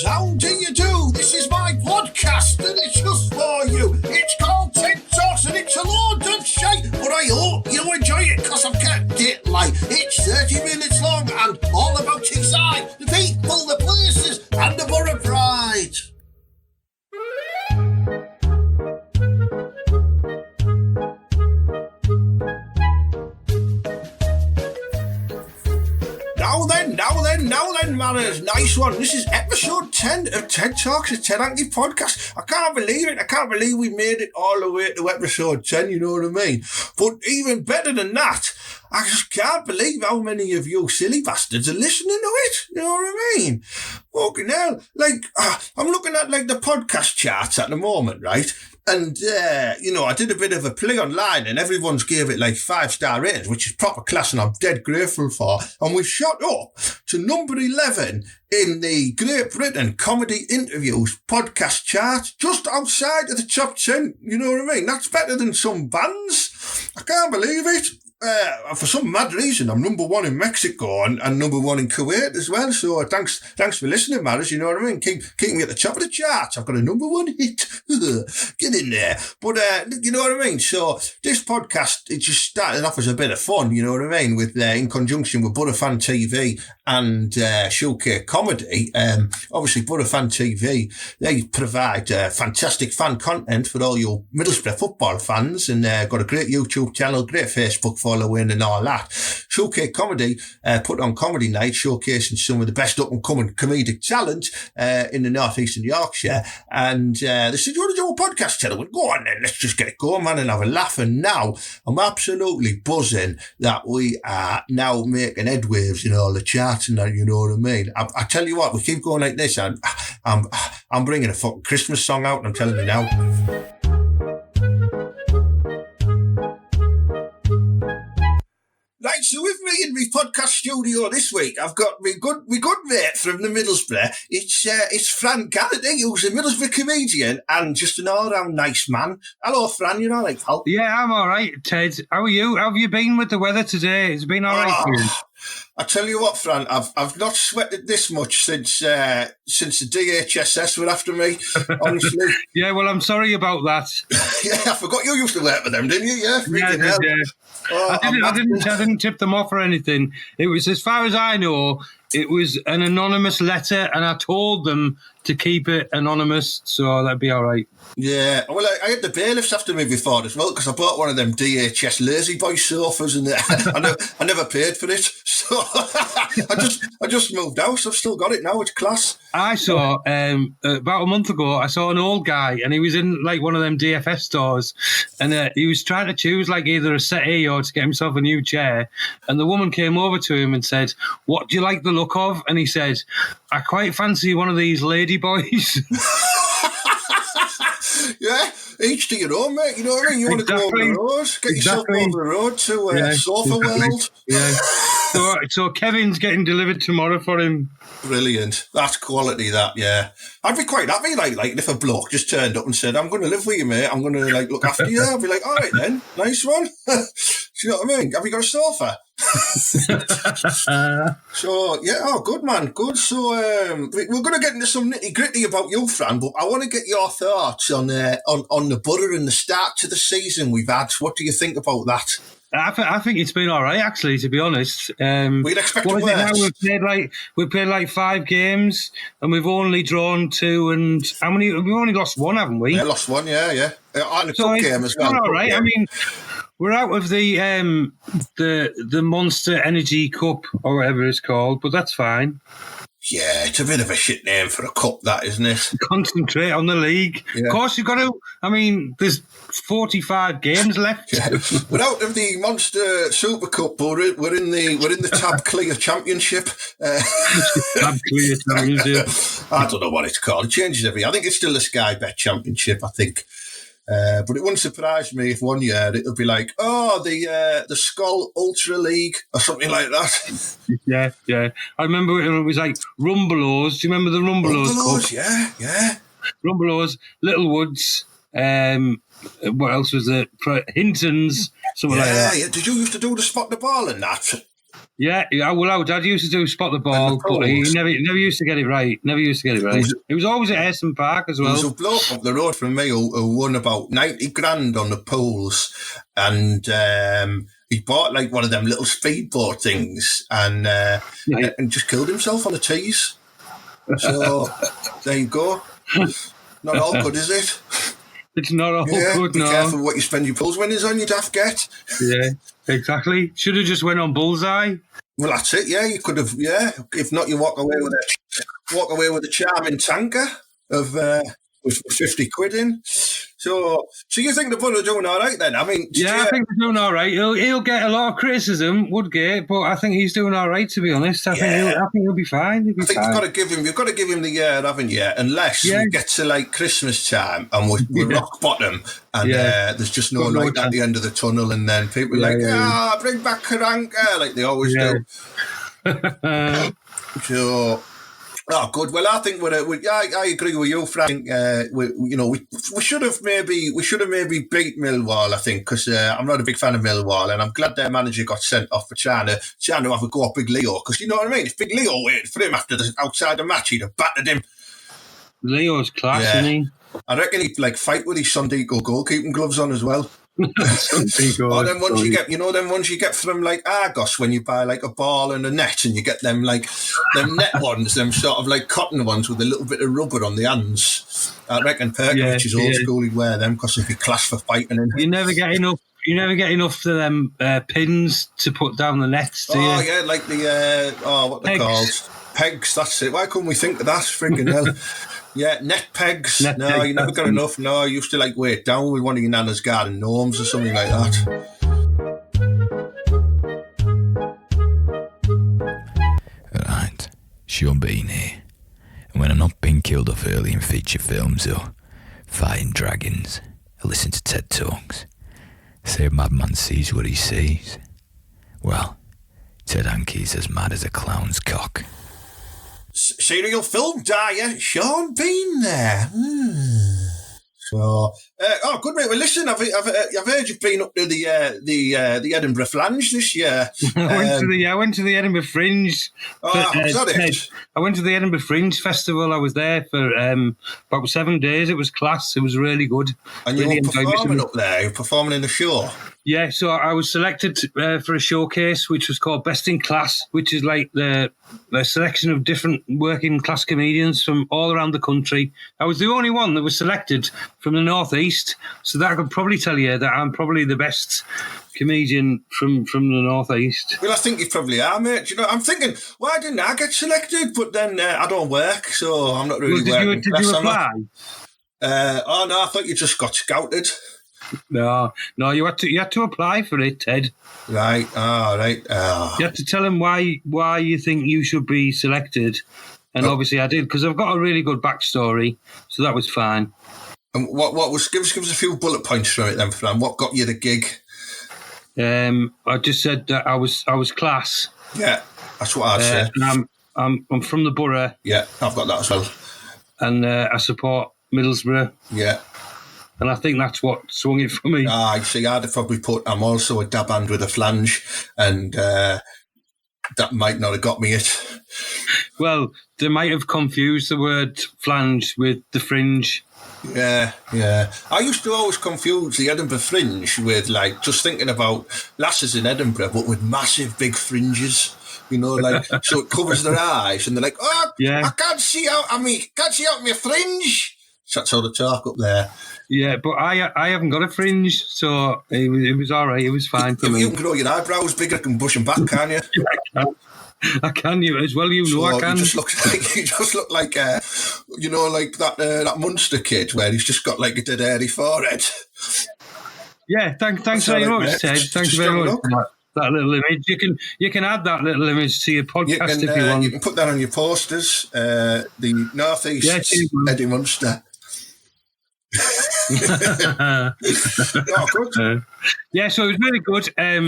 how do you do? This is my podcast and it's just for you. It's called Ted Talks and it's a load of shite, but I hope you enjoy it because I've kept it light. It's 30 minutes long and all about Teesside, the people, the places and the Boro pride. Now then, manners. Nice one. This is episode 10 of Ted Talks, a Ted Hanky podcast. I can't believe it. I can't believe we made it all the way to episode 10, you know what I mean? But even better than that, I just can't believe how many of you silly bastards are listening to it. You know what I mean? Fucking hell. I'm looking at, the podcast charts at the moment, right? And, I did a bit of a play online and everyone's gave it 5-star ratings, which is proper class and I'm dead grateful for. And we've shot up to number 11 in the Great Britain Comedy Interviews podcast chart, just outside of the top 10. You know what I mean? That's better than some bands. I can't believe it. For some mad reason, I'm number 1 in Mexico and number 1 in Kuwait as well. So thanks for listening, Maris. You know what I mean? Keep me at the top of the charts. I've got a number 1 hit. Get in there. But you know what I mean? So this podcast, it just started off as a bit of fun. You know what I mean? With in conjunction with Boro Fan TV and Showcase Comedy. Obviously, Boro Fan TV, they provide fantastic fan content for all your Middlesbrough football fans, and got a great YouTube channel, great Facebook following and all that. Showcase Comedy put on comedy night, showcasing some of the best up-and-coming comedic talent in the northeastern Yorkshire. And they said, you want to do a podcast, Ted? I went, go on then, let's just get it going, man, and have a laugh. And now I'm absolutely buzzing that we are now making headwaves in all the charts and that, you know what I mean? I tell you what, we keep going like this, and I'm bringing a fucking Christmas song out, and I'm telling you now. Right, so with me in my podcast studio this week, I've got my good mate from the Middlesbrough. It's Fran Garrity, who's a Middlesbrough comedian and just an all-round nice man. Hello, Fran, you all right, pal? Yeah, I'm all right, Ted. How are you? How have you been with the weather today? It's been all right for you? I tell you what, Fran, I've not sweated this much since the DHSS were after me, honestly. Yeah, well, I'm sorry about that. Yeah, I forgot you used to work with them, didn't you? Yeah, freaking hell. Yeah. Oh, I didn't tip them off or anything. It was, as far as I know, it was an anonymous letter, and I told them to keep it anonymous, so that'd be all right. Yeah, well, I had the bailiffs after me before as well, because I bought one of them DHS Lazy Boy sofas, and I never paid for it, so I just moved house. I've still got it now. It's class. I saw about a month ago. I saw an old guy, and he was in one of them DFS stores, and he was trying to choose either a settee or to get himself a new chair. And the woman came over to him and said, "What do you like the look of?" And he said, "I quite fancy one of these lady boys." Yeah, each to your own, mate. You know what I mean? You want to go over the road, get yourself over the road to Sofa World. Yeah. So Kevin's getting delivered tomorrow for him. Brilliant. That's quality, that, yeah. I'd be quite happy, if a bloke just turned up and said, "I'm going to live with you, mate. I'm going to, look after you." I'd be like, all right then, nice one. Do you know what I mean? Have you got a sofa? So, yeah, good, man, good. So, we're going to get into some nitty-gritty about you, Fran, but I want to get your thoughts on the Boro and the start to the season we've had. What do you think about that? I think it's been all right, actually, to be honest. We'd expect it worse. We've played 5 games, and we've only drawn 2, and how many? We've only lost 1, haven't we? Yeah, lost 1, yeah. And a cup game as well. All right. Game. I mean, we're out of the Monster Energy Cup or whatever it's called, but that's fine. Yeah, it's a bit of a shit name for a cup, that, isn't it? Concentrate on the league. Yeah. Of course, you've got to. I mean, there's 45 games left. Yeah. We're out of the Monster Super Cup, but we're in the Tab Clear Championship. Tab Clear Championship. I don't know what it's called. It changes every year. I think it's still the Sky Bet Championship, I think. But it wouldn't surprise me if one year it'll be the Skull Ultra League or something like that. Yeah. I remember it was Rumbelows. Do you remember the Rumbelows Cup? Yeah. Rumbelows, Littlewoods, what else was it? Hintons, something like that. Yeah. Did you used to do the spot the ball and that? Yeah, well, our dad used to do spot the ball, but he never used to get it right. It was always at Ayresome Park as well. There was a bloke up the road from me who won about 90 grand on the pools, and he bought like one of them little speedboat things and just killed himself on the tees. So there you go. Not all good, is it? It's not all good, be careful what you spend your pools winnings on, you daft get. Yeah, exactly. Should have just went on bullseye. Well, that's it, yeah. You could have, If not, you walk away with a charming tanker of with 50 quid in. So you think the Boro are doing all right then? I mean, I think they're doing all right. He'll get a lot of criticism, Woodgate, but I think he's doing all right, to be honest. I think he'll be fine. You've got to give him the year, haven't you? Unless we get to like Christmas time and we're rock bottom and there's just no light at the end of the tunnel, and then people are bring back Karanka like they always do. So. Oh, good. Well, I think I agree with you, Frank. We should have maybe beat Millwall. I think because I'm not a big fan of Millwall, and I'm glad their manager got sent off for trying to have a go at Big Leo. Because you know what I mean. If Big Leo waited for him after outside the match, he'd have battered him. Leo's class, isn't he? I reckon he'd fight with his Sundico goalkeeping gloves on as well. Or them ones you get from like Argos when you buy like a ball and a net, and you get them them net ones, them sort of like cotton ones with a little bit of rubber on the hands. I reckon Perkovich is old school. He'd wear them because he'd be class for fighting. You never get enough of them pins to put down the nets, do you? Oh yeah, like the what they're called, pegs. That's it. Why couldn't we think of that? Freaking hell. Yeah, net pegs. You never got enough. No, I used to weight down with one of your nana's garden gnomes or something like that. Right, Sean Bean here. And when I'm not being killed off early in feature films or fighting dragons, I listen to TED Talks. Say a madman sees what he sees. Well, Ted Hanky's as mad as a clown's cock. Serial film dyer, Sean Bean there. So, good mate. Well, listen, I've heard you've been up to the Edinburgh Flange this year. I went to the Edinburgh Fringe. Was that it? I went to the Edinburgh Fringe Festival. I was there for about 7 days. It was class. It was really good. And you were performing up there. You were performing in the show. Yeah, so I was selected for a showcase which was called Best in Class, which is like the selection of different working class comedians from all around the country. I was the only one that was selected from the North East, so that I could probably tell you that I'm probably the best comedian from the North East. Well, I think you probably are, mate. You know, I'm thinking, why didn't I get selected? But then I don't work, so I'm not really working. Did you apply? I thought you just got scouted. No, you had to apply for it, Ted. Right, right. You have to tell him why you think you should be selected, and obviously I did because I've got a really good backstory, so that was fine. And what was? Give us a few bullet points from it then, Fran. What got you the gig? I just said that I was class. Yeah, that's what I'd say. And I'm from the borough. Yeah, I've got that as well. And I support Middlesbrough. Yeah. And I think that's what swung it for me. I see. I'd have probably put, I'm also a dab hand with a flange, and that might not have got me it. Well, they might have confused the word flange with the fringe. Yeah. I used to always confuse the Edinburgh Fringe with, just thinking about lasses in Edinburgh, but with massive big fringes. You know, so it covers their eyes, and they're like, oh, yeah. I can't see out my fringe. So that's how they talk up there. Yeah, but I haven't got a fringe, so it was all right. It was fine for me. You can grow your eyebrows bigger and bush them back, can't you? Yeah, I can. You as well. You know, I can. You just look like that Munster kid where he's just got a dead hairy forehead. Yeah, thanks very much, Ted. Thanks very much for that little image. You can add that little image to your podcast if you want. You can put that on your posters. The North East Eddie Munster. Good. So it was really good. I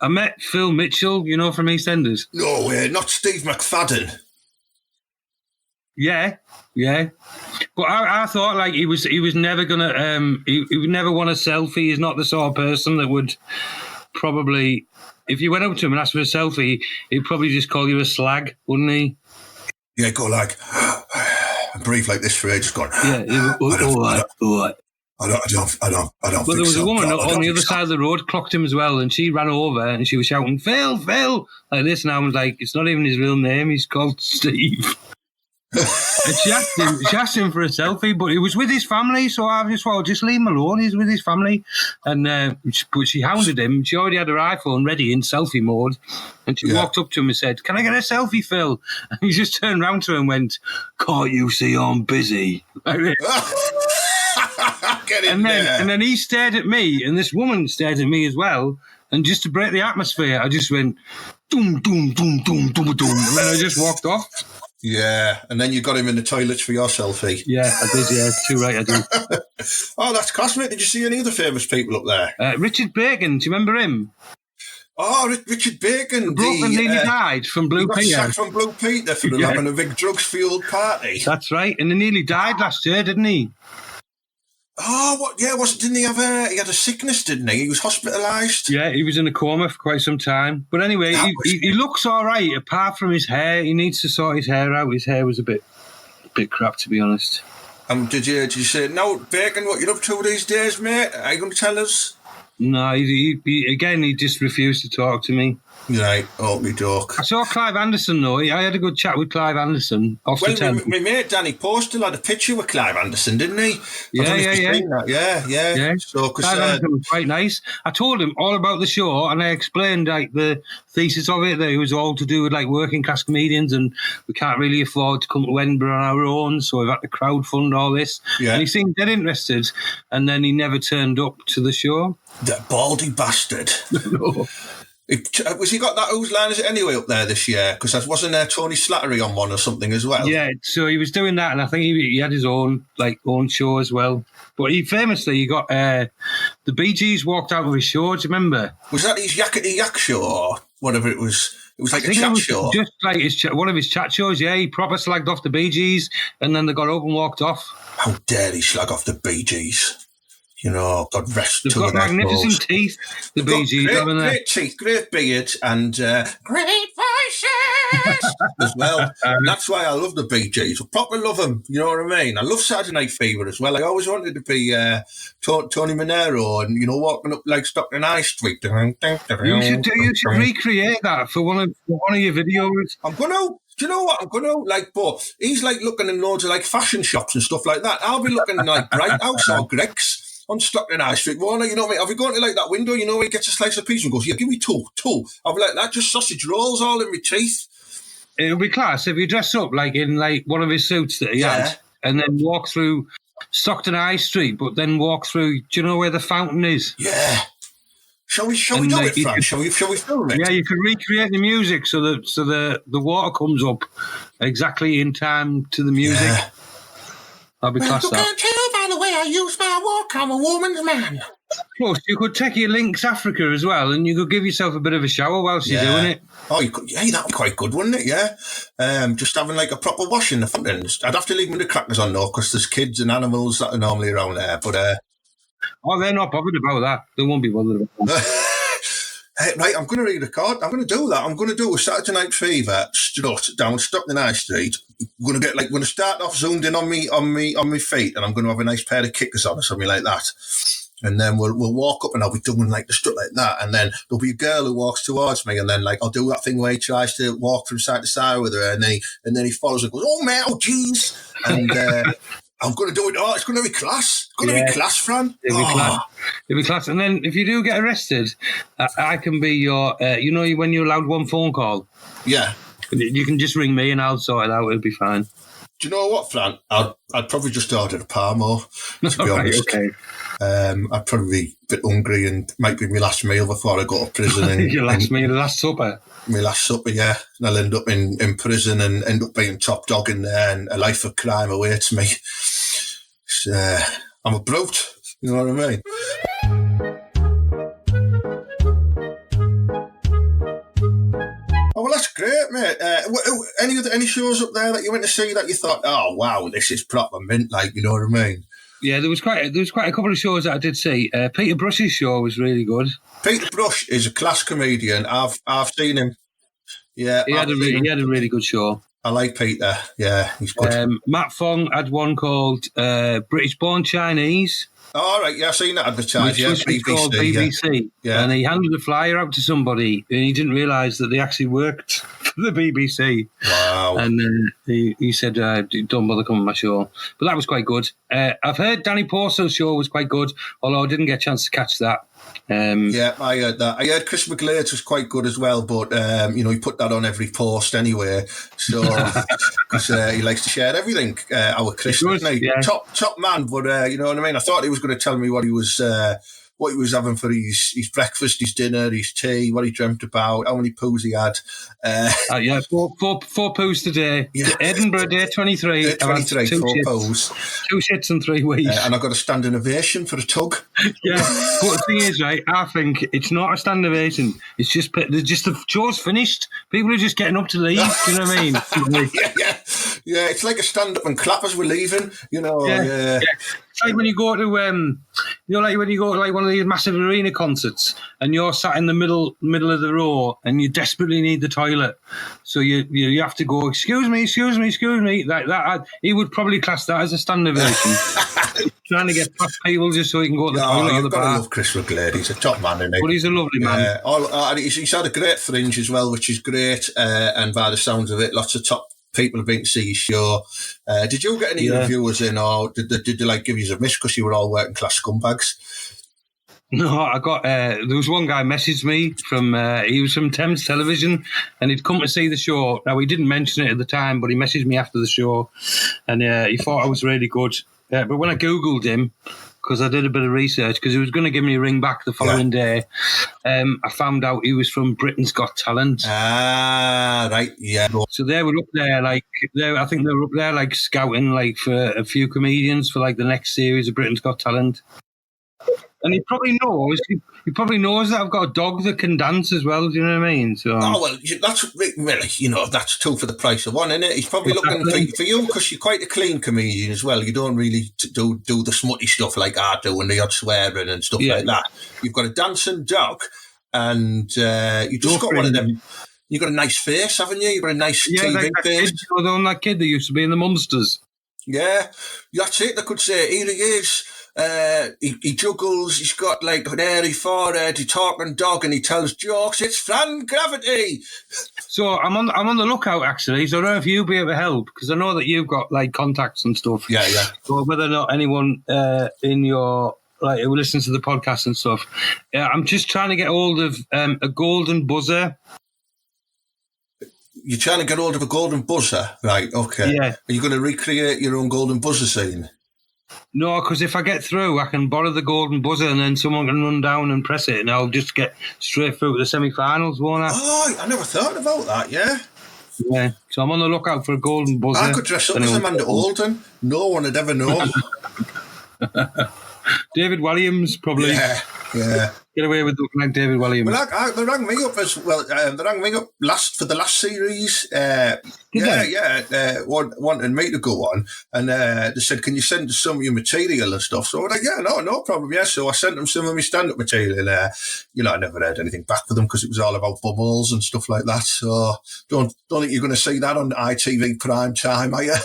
met Phil Mitchell, from EastEnders. No way, not Steve McFadden. Yeah. But I thought he was never gonna he would never want a selfie. He's not the sort of person that would probably if you went up to him and asked for a selfie, he'd probably just call you a slag, wouldn't he? Yeah, go like, and breathe like this for ages, going, Yeah, all right. I don't But think there was so. a woman I on don't the think other so. side of the road, clocked him as well, and she ran over and she was shouting, Phil, like this, and I was like, it's not even his real name, he's called Steve. And she asked him for a selfie, but he was with his family, so I just thought, just leave him alone, he's with his family. And but she hounded him. She already had her iPhone ready in selfie mode, and she walked up to him and said, can I get a selfie, Phil? And he just turned round to her and went, can't you see I'm busy? Like this. And then he stared at me, and this woman stared at me as well. And just to break the atmosphere, I just went, doom, doom, doom, doom, doom, doom. And then I just walked off. Yeah, and then you got him in the toilets for your selfie. Yeah, I did, yeah. Too right, I did. Oh, that's class, mate. Did you see any other famous people up there? Richard Bacon, do you remember him? Oh, Richard Bacon. The bloke that nearly died from Blue Peter. He got sacked from Blue Peter for having a big drugs-fueled party. That's right, and he nearly died last year, didn't he? Oh, what? Yeah, didn't he have he had a sickness, didn't he? He was hospitalised. Yeah, he was in a coma for quite some time. But anyway, he looks all right, apart from his hair. He needs to sort his hair out. His hair was a bit crap, to be honest. Did you say, no, Bacon, what you up to these days, mate? Are you going to tell us? No, he just refused to talk to me. Right, okey doke. I saw Clive Anderson, though. I had a good chat with Clive Anderson. Off the 10th. My mate Danny Postal had a picture with Clive Anderson, didn't he? Yeah. So, Clive Anderson was quite nice. I told him all about the show, and I explained like the thesis of it, that it was all to do with like working class comedians, and we can't really afford to come to Edinburgh on our own, so we've had to crowdfund all this. Yeah. And he seemed dead interested, and then he never turned up to the show. That baldy bastard. No. Was he got that Whose Line Is It Anyway up there this year? Because wasn't there Tony Slattery on one or something as well? Yeah, so he was doing that, and I think he had his own show as well. But he got the Bee Gees walked out of his show. Do you remember? Was that his Yakety Yak show or whatever it was? It was like a chat show. Just like one of his chat shows. Yeah, he proper slagged off the Bee Gees, and then they got up and walked off. How dare he slag off the Bee Gees? You know, God rest They've got magnificent teeth, the Bee Gees, haven't they? Great teeth, great beard, and great voices as well. And that's why I love the Bee Gees. I proper love them, you know what I mean? I love Saturday Night Fever as well. I always wanted to be Tony Manero and, you know, walking up like Stockton High Street. You should recreate that for one of your videos. I'm going to. Do you know what? I'm going to, but he's, looking in loads of, fashion shops and stuff like that. I'll be looking in, Bright House or Greg's on Stockton High Street. Warner, you know what I mean? I'll be going to, that window, you know, where he gets a slice of pizza and goes, yeah, give me two. I'll be like, that just sausage rolls all in my teeth. It would be class if you dress up, in, one of his suits that he had, and then walk through Stockton High Street, but then walk through, do you know where the fountain is? Yeah. Shall we do it, Fran? Shall we film it? Yeah, you could recreate the music so the water comes up exactly in time to the music. Yeah. That'd be class. You can't tell by the way I use my walk. I'm a woman's man. Plus, you could take your Lynx Africa as well, and you could give yourself a bit of a shower whilst you're doing it. Oh, you could. Yeah, that'd be quite good, wouldn't it? Yeah. Just having a proper wash in the front end. I'd have to leave the crackers on though, because there's kids and animals that are normally around there. But oh, they're not bothered about that. They won't be bothered about that. Right, I'm going to re-record. I'm going to do that. I'm going to do a Saturday Night Fever strut down Stockton High Street. I'm going to get going to start off zoomed in on me feet, and I'm going to have a nice pair of kickers on or something like that. And then we'll walk up, and I'll be doing the strut like that. And then there'll be a girl who walks towards me, and then I'll do that thing where he tries to walk from side to side with her, and then he follows and goes, "Oh man, oh jeez," and. I'm going to do it. Oh, it's going to be class. It's going to be class, Fran. It'll be class. And then if you do get arrested, I can be your, when you're allowed one phone call. Yeah. You can just ring me and I'll sort it out. It'll be fine. Do you know what, Fran? I'd probably just order a Parmo, to be honest. Okay. I'd probably be a bit hungry and might be my last meal before I go to prison. Your last meal, last supper? My last supper, yeah. And I'll end up in prison and end up being top dog in there, and a life of crime awaits me. I'm a brute, you know what I mean? Oh, well, that's great, mate. Any shows up there that you went to see that you thought, oh, wow, this is proper mint, you know what I mean? Yeah, there was quite a couple of shows that I did see. Peter Brush's show was really good. Peter Brush is a class comedian. I've seen him. Yeah, he had a really good show. I like Peter. Yeah, he's good. Matt Fong had one called British Born Chinese. All right, yeah, I've seen that advertised. Yeah, BBC. Called BBC. Yeah. And he handed a flyer out to somebody, and he didn't realise that they actually worked for the BBC. Wow. And he said, "Don't bother coming on my show." But that was quite good. I've heard Danny Porcel's show was quite good, although I didn't get a chance to catch that. Yeah, I heard that. I heard Chris McGlade's was quite good as well, but he put that on every post anyway. So because he likes to share everything. Our Chris, yeah. top man. But you know what I mean. I thought he was going to tell me what he was having for his breakfast, his dinner, his tea, what he dreamt about, how many poos he had. Yeah, four poos today. Yeah. Edinburgh, day 23. Day 23, 4 poos. 2 shits in 3 weeks. And I got a standing ovation for a tug. Yeah, but the thing is, right, I think it's not a standing ovation. It's just the show's finished. People are just getting up to leave. Do you know what I mean? Yeah, it's like a stand-up and clap as we're leaving, you know. Yeah. It's like when you go to, like when you go to like one of these massive arena concerts and you're sat in the middle of the row and you desperately need the toilet, so you have to go. Excuse me. Like that, he would probably class that as a standing ovation. Trying to get past people just so he can go to the toilet or the bar. I love Chris McGlade. He's a top man, isn't he? But he's a lovely man. He's had a great fringe as well, which is great. And by the sounds of it, lots of top people have been to see his show. Did you get any reviewers in, or did they like give you a miss because you were all working class scumbags? No, I got. There was one guy messaged me from. He was from Thames Television, and he'd come to see the show. Now he didn't mention it at the time, but he messaged me after the show, and he thought I was really good. But when I googled him, because I did a bit of research, because he was going to give me a ring back the following day, I found out he was from Britain's Got Talent. Ah, right, yeah. So they were up there, I think they were up there, like, scouting, like, for a few comedians for, like, the next series of Britain's Got Talent. And he probably knows that I've got a dog that can dance as well. Do you know what I mean? So, that's really, that's 2 for the price of 1, isn't it? He's probably looking for you because you're quite a clean comedian as well. You don't really do the smutty stuff like I do and the odd swearing and stuff like that. You've got a dancing dog, and you just got one of them. You've got a nice face, haven't you? You've got a nice TV face. That kid that used to be in the Munsters. Yeah, that's it. They could say, here he is. He juggles, he's got like an airy forehead, he's talking dog and he tells jokes. It's Fran Garrity. So I'm on the lookout actually, so I don't know if you'll be able to help, because I know that you've got like contacts and stuff. Yeah. So whether or not anyone in your who listens to the podcast and stuff, I'm just trying to get hold of a golden buzzer. You're trying to get hold of a golden buzzer? Right, okay. Yeah. Are you going to recreate your own golden buzzer scene? No, because if I get through, I can borrow the golden buzzer and then someone can run down and press it and I'll just get straight through to the semi-finals, won't I? Oh, I never thought about that, yeah. Yeah, so I'm on the lookout for a golden buzzer. I could dress up as Amanda Alden. No one would ever know. David Williams, probably. Yeah. Get away with looking like David Williams. Well, they rang me up as well. They rang me up for the last series. Wanting me to go on, and they said, "Can you send us some of your material and stuff?" So I was like, "Yeah, no problem." Yeah, so I sent them some of my stand-up material, and I never heard anything back with them because it was all about bubbles and stuff like that. So don't think you're going to see that on ITV prime time, are you?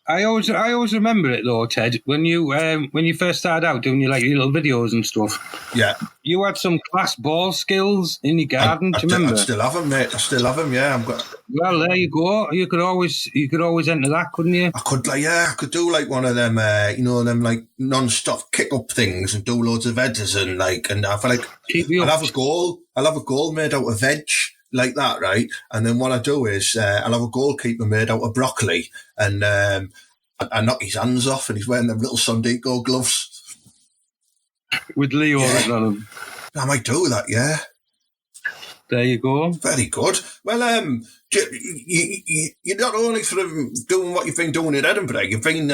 I always remember it though, Ted. When you first started out doing your little videos and stuff, yeah, you had some class ball skills in your garden. Do you remember? I still have them, mate. I still have them. Yeah, Well, there you go. You could always enter that, couldn't you? I could do like one of them, them like non-stop kick-up things and do loads of headers and I'll have a goal made out of veg. Like that, right? And then what I do is I'll have a goalkeeper made out of broccoli, and I knock his hands off, and he's wearing them little Sondico gloves with Leo written on them. I might do that, yeah. There you go. Very good. Well, you're not only from doing what you've been doing in Edinburgh, you've been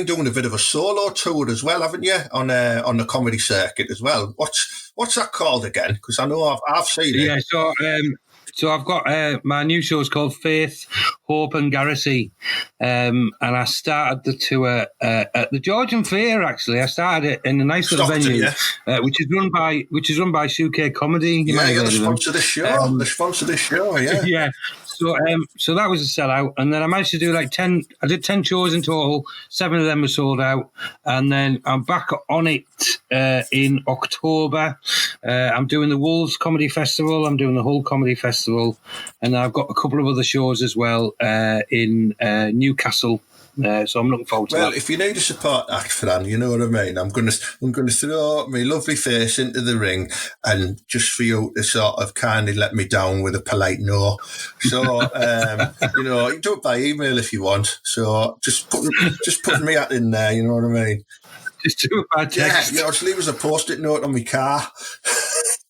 doing a bit of a solo tour as well, haven't you? On the comedy circuit as well. What's that called again? Because I know I've seen it. Yeah. So I've got my new show is called Faith Hope and Garrity, and I started the tour at the Georgian Fair. Actually, I started it in a nice little venue, which is run by Suke Comedy. They sponsor the show. They sponsor the show. Yeah, yeah. So that was a sellout, and then I managed to do like 10. I did 10 shows in total. 7 of them were sold out, and then I'm back on it in October. I'm doing the Wolves Comedy Festival. I'm doing the Hull Comedy Festival, and I've got a couple of other shows as well in Newcastle. So I'm looking forward to that. Well, if you need a support act, Fran, you know what I mean. I'm going to throw my lovely face into the ring, and just for you to sort of kindly let me down with a polite no. So you know, you can do it by email if you want. So just put me at in there. You know what I mean. Just do it by text. Yeah, just leave us a post-it note on my car.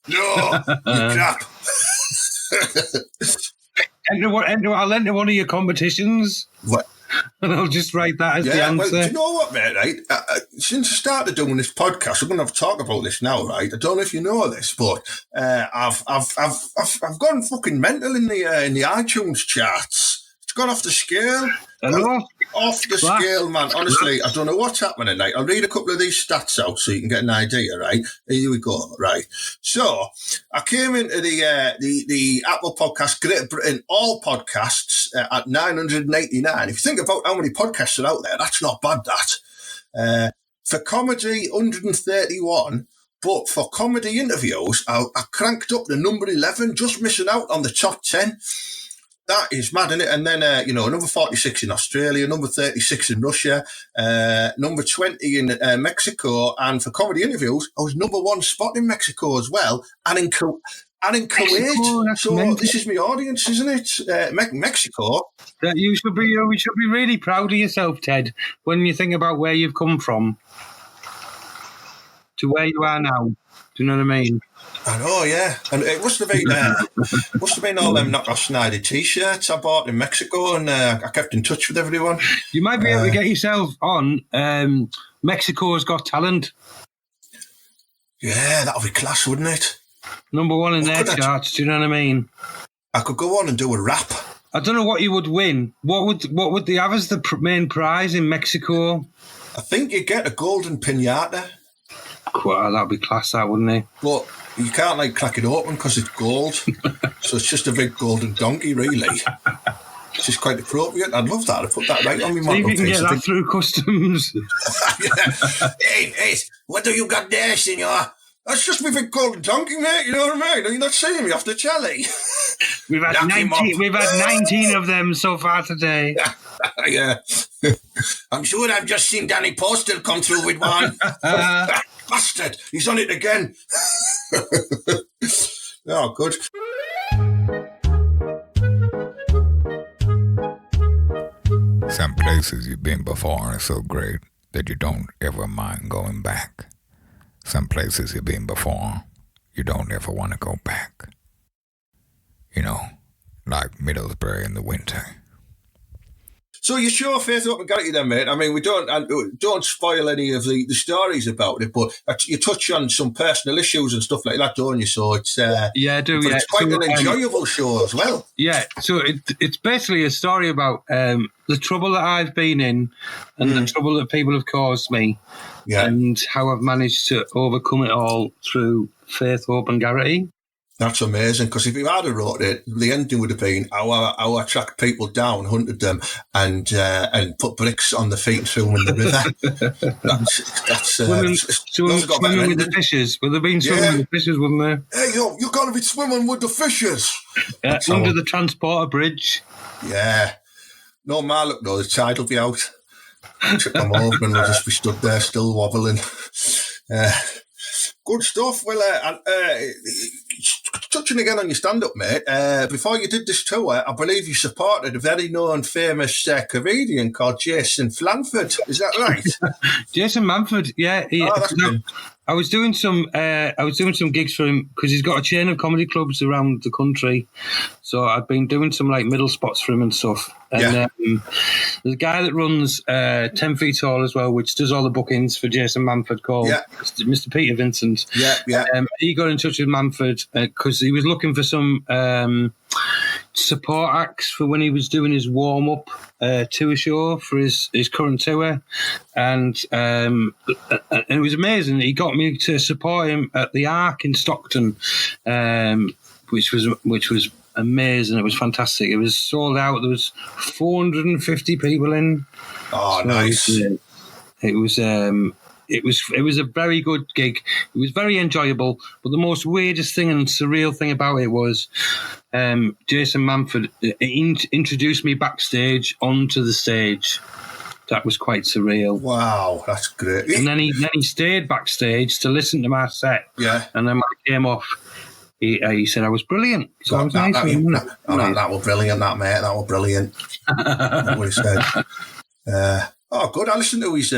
No, you crap. I'll enter one of your competitions. What? And I'll just write that as the answer. Well, do you know what, mate, right? Since I started doing this podcast, we're going to have to talk about this now, right? I don't know if you know this, but I've gone fucking mental in the iTunes charts. It's gone off the scale. Off the scale, man. Honestly, I don't know what's happening. Like, I'll read a couple of these stats out so you can get an idea, right? Here we go, right? So, I came into the Apple Podcast Great Britain All Podcasts at 989. If you think about how many podcasts are out there, that's not bad, that. For comedy, 131. But for comedy interviews, I cranked up to number 11, just missing out on the top 10. That is mad, isn't it? And then, number 46 in Australia, number 36 in Russia, number 20 in Mexico. And for comedy interviews, I was number 1 spot in Mexico as well, and in Kuwait. So this is my audience, isn't it? Mexico. You should be really proud of yourself, Ted, when you think about where you've come from to where you are now. Do you know what I mean? I know, yeah. And it must have been all them knockoff Snyder T-shirts I bought in Mexico, and I kept in touch with everyone. You might be able to get yourself on Mexico's Got Talent. Yeah, that would be class, wouldn't it? Number 1 in their charts, do you know what I mean? I could go on and do a rap. I don't know what you would win. What would they have as the main prize in Mexico? I think you'd get a golden piñata. Well, that'd be class, that, wouldn't it? But you can't, crack it open because it's gold. So it's just a big golden donkey, really. It's just quite appropriate. I'd love that. I'd put that right on my mantelpiece. See if you can get that through customs. Yeah. Hey, what do you got there, senor? That's just my big golden donkey, mate. You know what I mean? Are you not seeing me off the telly? We've had 19 of them so far today. Yeah. I'm sure I've just seen Danny Postel come through with one. Bastard, he's on it again. Oh, good. Some places you've been before are so great that you don't ever mind going back. Some places you've been before, you don't ever want to go back. You know, like Middlesbrough in the winter. So you sure Faith Hope and Garrity then, mate? I mean, we don't spoil any of the stories about it, but you touch on some personal issues and stuff like that, don't you? So it's I do. But it's quite an enjoyable show as well. Yeah. So it's basically a story about the trouble that I've been in and the trouble that people have caused me, and how I've managed to overcome it all through Faith Hope and Garrity. That's amazing, because if you had wrote it, the ending would have been how I tracked people down, hunted them, and put bricks on the feet and threw them in the river. That's swimming with the fishes. Would there been swimming with the fishes, wouldn't there? Hey, you're going to be swimming with the fishes. Yeah, under the transporter bridge. Yeah. No, look, though, the tide will be out. Trip them over and they'll just be stood there still wobbling. Good stuff. Well, touching again on your stand-up, mate, before you did this tour, I believe you supported a very known, famous comedian called Jason Flanford. Is that right? Jason Manford, yeah. I was doing some gigs for him because he's got a chain of comedy clubs around the country. So I've been doing some middle spots for him and stuff. And there's a guy that runs 10 Feet Tall as well, which does all the bookings for Jason Manford, called Mr. Peter Vincent. Yeah. He got in touch with Manford because he was looking for some support acts for when he was doing his warm-up tour show for his current tour. And it was amazing. He got me to support him at the Ark in Stockton, which was amazing. It was fantastic. It was sold out. There was 450 people in. Oh, so nice. It was a very good gig. It was very enjoyable. But the most weirdest thing and surreal thing about it was Jason Manford introduced me backstage onto the stage. That was quite surreal. Wow, that's great. And then he stayed backstage to listen to my set. Yeah. And then when I came off, he said I was brilliant. So I was nice. That was brilliant, that mate. That was brilliant. That's what he said. Oh, good. I listened to his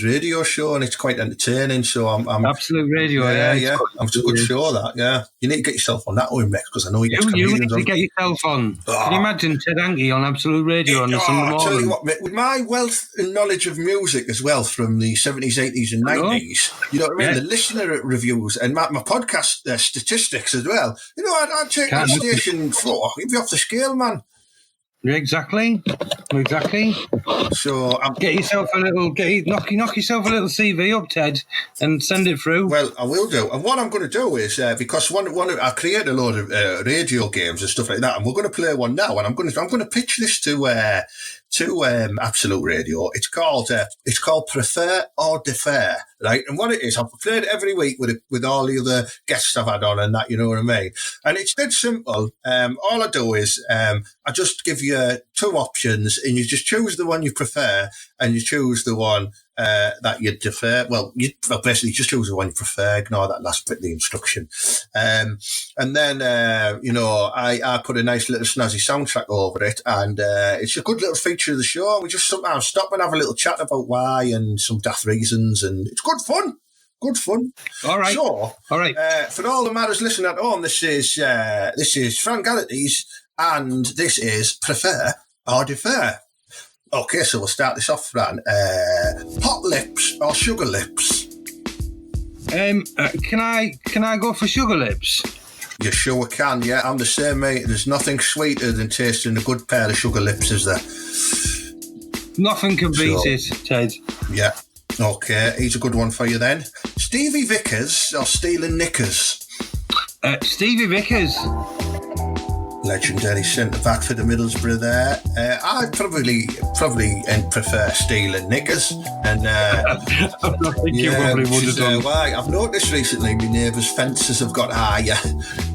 radio show, and it's quite entertaining. So I'm Absolute Radio. Yeah. It's a good show. That. Yeah. You need to get yourself on that one, mate, because I know you need to get yourself on. Oh. Can you imagine Ted Hanky on Absolute Radio on the Sunday morning? I'll tell you what, mate, with my wealth and knowledge of music as well from the 70s, 80s, and 90s, you know what I mean? Yeah. The listener reviews and my podcast statistics as well. You know, I'd take that station for. You'd be off the scale, man. Exactly. So knock yourself a little CV up, Ted, and send it through. Well, I will do. And what I'm going to do is because I create a load of radio games and stuff like that, and we're going to play one now. And I'm going to pitch this to Absolute Radio. It's called Prefer or Defer, right? And what it is, I've played it every week with all the other guests I've had on and that, you know what I mean? And it's dead simple. All I do is I just give you two options, and you just choose the one you prefer, and you choose the one that you defer. Well, basically just choose the one you prefer. Ignore that last bit of the instruction. And then, I put a nice little snazzy soundtrack over it, and it's a good little feature of the show. We just sometimes stop and have a little chat about why and some daft reasons, and it's good fun. Good fun. All right. So, for all the matters listening at home, this is Fran Garrity's, and this is Prefer or Defer. Okay, so we'll start this off, Fran. Hot lips or sugar lips? Can I go for sugar lips? You sure can, yeah. I'm the same, mate. There's nothing sweeter than tasting a good pair of sugar lips, is there? Nothing can beat it, Ted. Yeah. Okay, here's a good one for you then. Stevie Vickers or stealing knickers? Stevie Vickers. Legendary centre back for the Middlesbrough there. I'd probably prefer stealing knickers. And I think you probably would have done. Why? I've noticed recently my neighbours' fences have got higher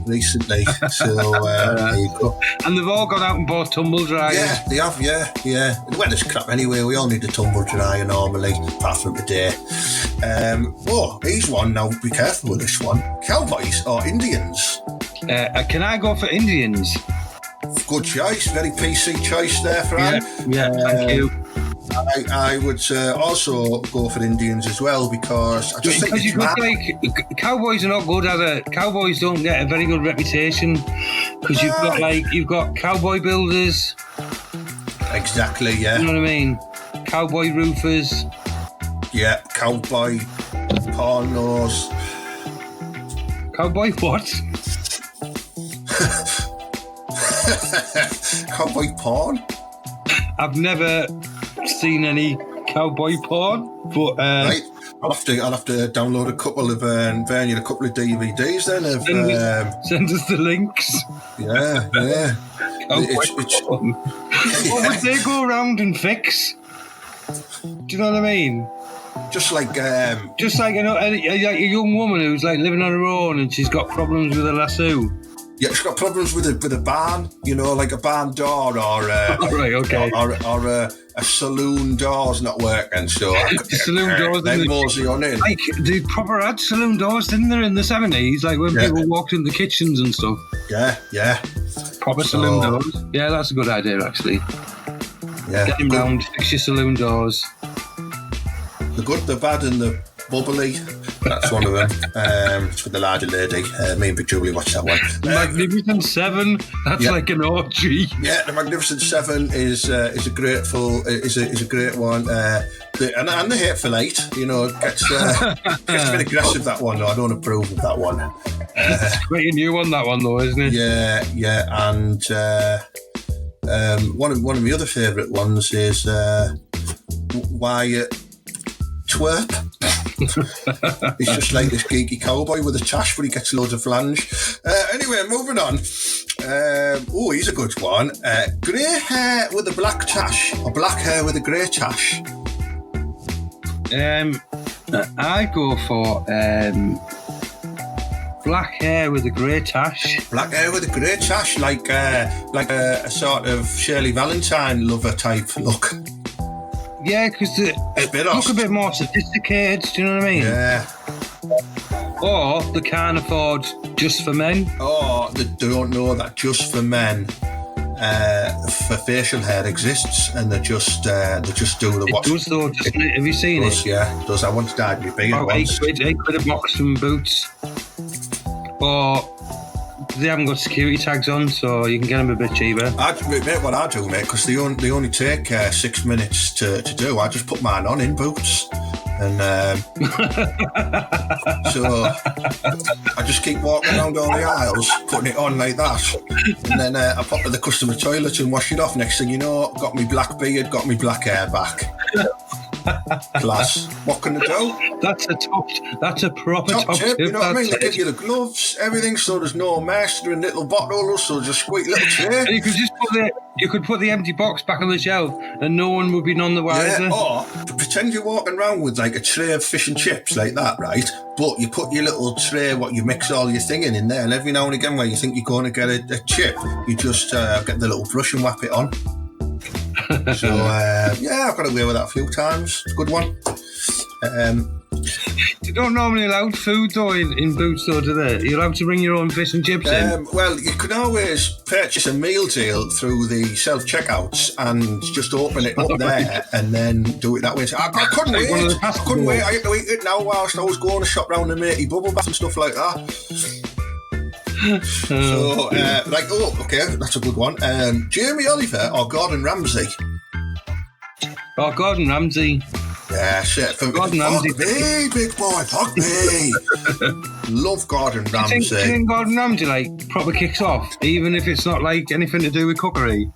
recently. So there you go. And they've all gone out and bought tumble dryers. Yeah, they have. Yeah. The weather's crap anyway. We all need a tumble dryer normally, apart from today. Here's one now. Be careful with this one. Cowboys or Indians? Can I go for Indians? Good choice, very PC choice there, Fran. Yeah, thank you. I would also go for Indians as well because I just think it's mad. Cowboys are not good at it. Cowboys don't get a very good reputation because you've got cowboy builders. Exactly, yeah. You know what I mean? Cowboy roofers. Yeah, cowboy pornos. Cowboy what? Cowboy porn? I've never seen any cowboy porn, but right. I'll have to download a couple of and burn you a couple of DVDs then. Send us the links. Yeah. What would they go around and fix? Do you know what I mean? Just like a young woman who's like living on her own and she's got problems with a lasso. Yeah, she's got problems with a barn, you know, like a barn door or right, okay. or a saloon door's not working. So saloon doors, they mosey on in. Like they proper had saloon doors, didn't they, in the 70s? Like when people walked in the kitchens and stuff. Yeah. Proper saloon doors. Yeah, that's a good idea actually. Yeah. Get him round, fix your saloon doors. The good, the bad, and the bubbly. That's one of them. It's with the larger lady. Me and Big Julie watched that one. Magnificent Seven. That's like an orgy. Yeah, the Magnificent Seven is a great one. And the Hateful Eight, gets a bit aggressive. That one, though. I don't approve of that one. It's quite a new one, that one, though, isn't it? Yeah, and one of my other favourite ones is Wyatt Twerp. He's just like this geeky cowboy with a tash, but he gets loads of flange. Anyway, moving on. He's a good one. Grey hair with a black tash, or black hair with a grey tash. I go for black hair with a grey tash. Black hair with a grey tash, like a sort of Shirley Valentine lover type look. Yeah, because they look a bit more sophisticated, do you know what I mean? Yeah. Or they can't afford Just for Men. Or they don't know that Just for Men for facial hair exists, and they just do the what. It does though, doesn't it? Have you seen it? Yeah, it does. I once dyed my beard once. 8 quid a box from Boots. Or they haven't got security tags on, so you can get them a bit cheaper. What I do, mate, because they only take 6 minutes to do. I just put mine on in Boots, and so I just keep walking around all the aisles, putting it on like that, and then I pop to the customer toilet and wash it off. Next thing you know, got me black beard, got me black hair back. Class. What can they do? That's a proper top tip. You know what I mean? They give you the gloves, everything, so there's no mess. They're in little bottles, so just squeak little tray. And you could put the empty box back on the shelf, and no one would be none the wiser. Yeah, or pretend you're walking around with like a tray of fish and chips like that, right? But you put your little tray, what you mix all your thing in there, and every now and again, where you think you're going to get a chip, you just get the little brush and whap it on. So I've got away with that a few times. It's a good one. You don't normally allow food though in Boots though, do they? You're allowed to bring your own fish and chips in. Well, you can always purchase a meal deal through the self-checkouts and just open it up there and then do it that way. So I couldn't wait. I had to eat it now whilst I was going to shop round the matey bubble bath and stuff like that. So, okay, that's a good one. Jamie Oliver or Gordon Ramsay? Oh, Gordon Ramsay. Yeah, shit. Gordon Ramsay. Fuck me, big boy, fuck me. Love Gordon Ramsay. Do you think Gordon Ramsay, proper kicks off, even if it's not, anything to do with cookery?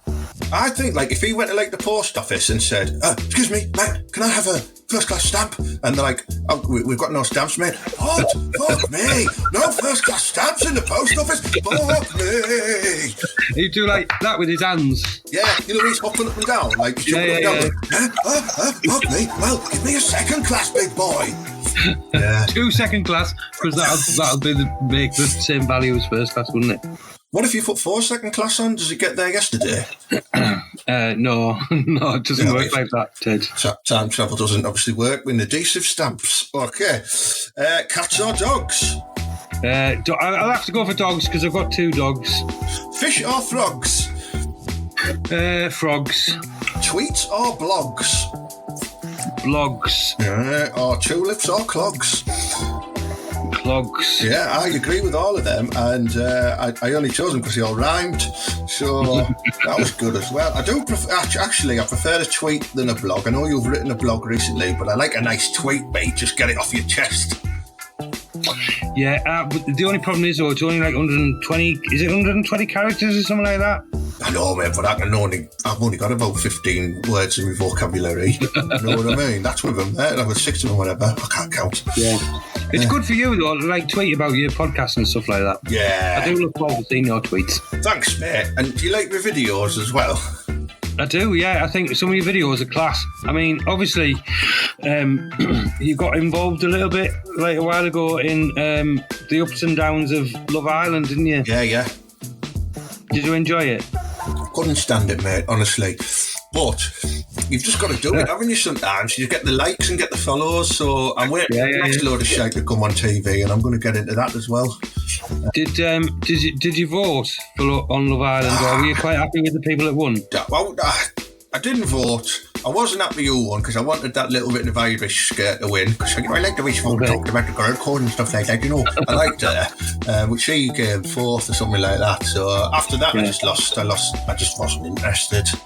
I think, if he went to, the post office and said, excuse me, mate, can I have a first-class stamp? And they're like, oh, we've got no stamps, mate. What? Fuck me. No first-class stamps in the post office? Fuck me. He'd do that with his hands. Yeah, he's hopping up and down, jumping up and down. Fuck me. Well, give me a second class, big boy. Yeah. 2 second class, because that'll make the same value as first class, wouldn't it? What if you put 4 second class on? Does it get there yesterday? No, it doesn't work like that, Ted. Time travel doesn't obviously work with adhesive stamps. Okay. Cats or dogs? I'll have to go for dogs because I've got 2 dogs. Fish or frogs? Frogs. Tweets or blogs? Blogs. Or tulips or clogs? Clogs. Yeah, I agree with all of them, and I only chose them because they all rhymed, so that was good as well. I do I prefer a tweet than a blog. I know you've written a blog recently, but I like a nice tweet, mate. Just get it off your chest. Yeah, but the only problem is, though, it's only 120. Is it 120 characters or something like that? I know, mate, but I've only got about 15 words in my vocabulary. You know what I mean? That's one of them. I've got 6 of them, whatever. I can't count. Yeah. It's good for you, though, tweet about your podcast and stuff like that. Yeah. I do look forward to seeing your tweets. Thanks, mate. And do you like my videos as well? I do, yeah. I think some of your videos are class. I mean, obviously, you got involved a little bit a while ago in the ups and downs of Love Island, didn't you? Yeah. Did you enjoy it? Couldn't stand it, mate, honestly. But you've just got to do it, haven't you, sometimes? You get the likes and get the follows, so I'm waiting for the next load of shite to come on TV, and I'm going to get into that as well. Did you vote on Love Island, or were you quite happy with the people that won? Well, I didn't vote. I wasn't at my own one because I wanted that little bit of Irish skirt to win. Because I like the way she fucking talked about the girl code and stuff like that. You know, I liked her. But she came fourth or something like that. So after that, I just lost. I just wasn't interested. So,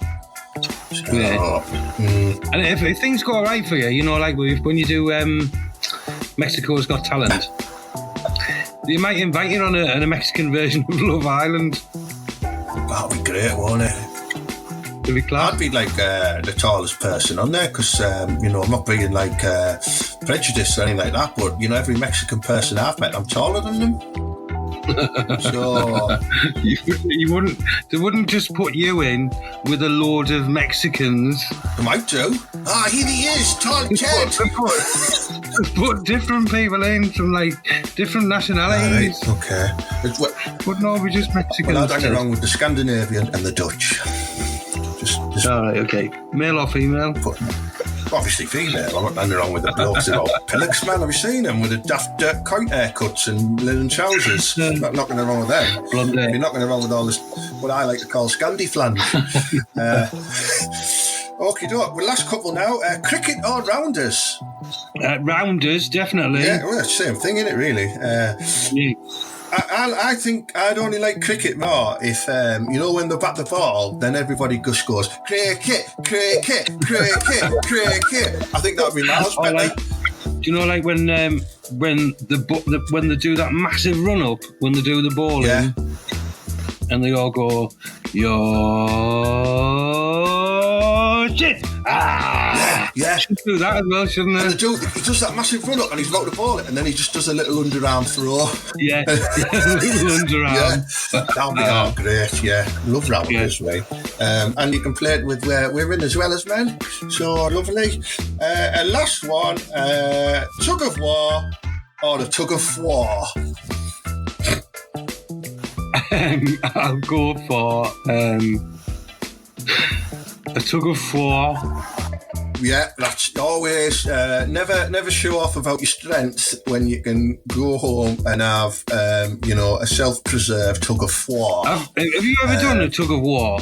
And if things go alright for you, you know, like when you do Mexico's Got Talent, they might invite you on a Mexican version of Love Island. That'd be great, won't it? It'd be class. I'd be like the tallest person on there because, you know, I'm not being like prejudiced or anything like that, but, you know, every Mexican person I've met, I'm taller than them. So they wouldn't just put you in with a load of Mexicans. They might do. Here he is, tall Ted. Put different people in from like different nationalities. Right, okay. Wouldn't all be just Mexicans. Well, I'd hang around with the Scandinavian and the Dutch. Just all right, okay. Male or female? Obviously female. I'm not hanging around with the blokes that are pillocks, man. Have you seen them with the daft kite haircuts and linen trousers? Not knocking around with them. You're knocking around with all this, what I like to call Scandi flange. Okie doke. Well, last couple now. Cricket or rounders? Rounders, definitely. Yeah, well, it's the same thing, isn't it, really? I think I'd only like cricket more if, you know, when they bat the ball, then everybody just goes, cricket, cricket, cricket, cricket. I think that would be miles better. Like, do you know, like when they do that massive run up, when they do the bowling, and they all go, yo, shit, Yeah. Should do that as well, shouldn't they? And he does that massive run up and he's about to ball it, and then he just does a little underarm throw. Yeah, a little underarm. Yeah. That'll be great, yeah. Love rounders, right? And you can play it with women as well as men. So lovely. And last one, tug of war or the tug of war? I'll go for a tug of war. Yeah, that's always never show off about your strengths when you can go home and have you know, a self-preserved tug of war. Have you ever done a tug of war?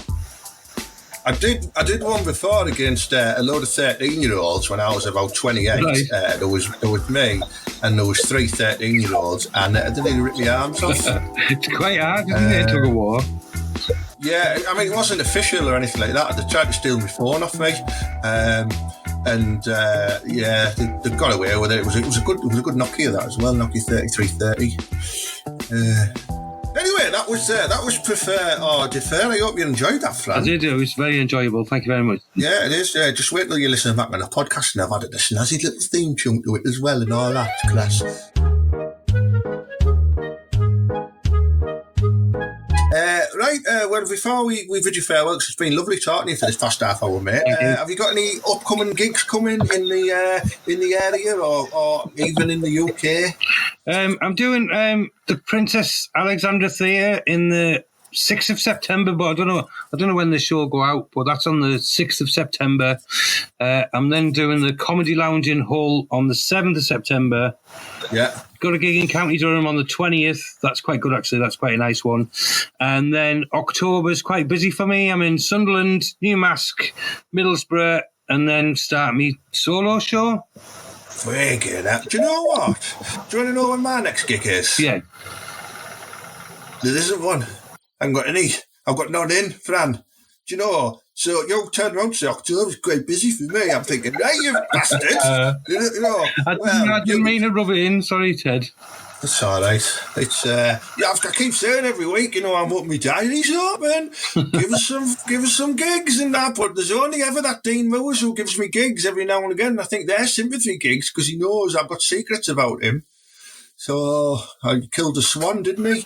I did one before against a load of 13-year-olds when I was about 28. Right. There was me and there was 3 13-year-olds and I didn't rip my arms off. It's quite hard, isn't it, a tug of war? Yeah, I mean, it wasn't official or anything like that. They tried to steal my phone off me, they got away with it. It was a good Nokia, that as well, Nokia 3330. Anyway, that was prefer or defer. I hope you enjoyed that, Fran. I did. It was very enjoyable. Thank you very much. Yeah, it is. Just wait till you listen back on the podcast, and I've added a snazzy little theme tune to it as well, and all that. Class. Well, before we bid you farewell, it's been lovely talking to you for this past half hour, mate. Have you got any upcoming gigs coming in the area or even in the UK? I'm doing the Princess Alexandra Theatre in the 6th of September, but I don't know when the show go out, but that's on the 6th of September. I'm then doing the Comedy Lounge in Hull on the 7th of September. Yeah. Got a gig in County Durham on the 20th. That's quite good, actually. That's quite a nice one. And then October's quite busy for me. I'm in Sunderland, Newmask, Middlesbrough, and then start me solo show. Very good. Do you know what? Do you want to know when my next gig is? Yeah. There isn't one. I haven't got any. I've got none in, Fran. Do you know? So you turned around to say October's quite busy for me. I'm thinking, hey, you bastard. You know, I didn't mean to rub it in. Sorry, Ted. It's all right. It's I keep saying every week, you know, I'm up my diary's open. give us some gigs and that. But there's only ever that Dean Moores who gives me gigs every now and again. And I think they're sympathy gigs because he knows I've got secrets about him. So I killed a swan, didn't he?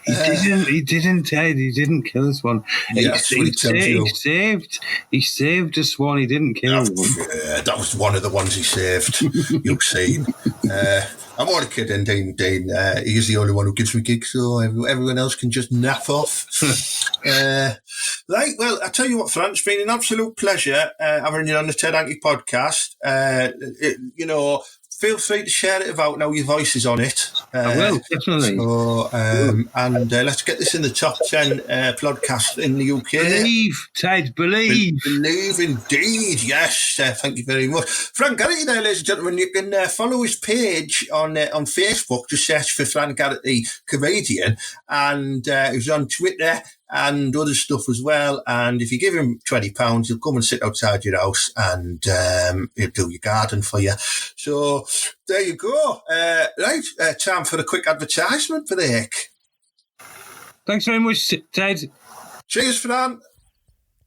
He didn't, Ted. He didn't kill a swan. Yeah, he saved a swan. He didn't kill one. Yeah, that was one of the ones he saved. You've seen. I'm only kidding, Dean. He's the only one who gives me gigs, so everyone else can just nap off. Right, well, I tell you what, Fran, it's been an absolute pleasure having you on the Ted Hanky podcast. You know, feel free to share it about now your voice is on it. I will, definitely. So, let's get this in the top 10 podcast in the UK. Believe, Ted, believe. Believe indeed, yes. Thank you very much. Fran Garrity there, ladies and gentlemen. You can follow his page on Facebook. Just search for Fran Garrity Comedian. And he's on Twitter and other stuff as well. And if you give him £20, he'll come and sit outside your house and he'll do your garden for you. So there you go. Time for a quick advertisement break. Thanks very much, Ted. Cheers, Fran.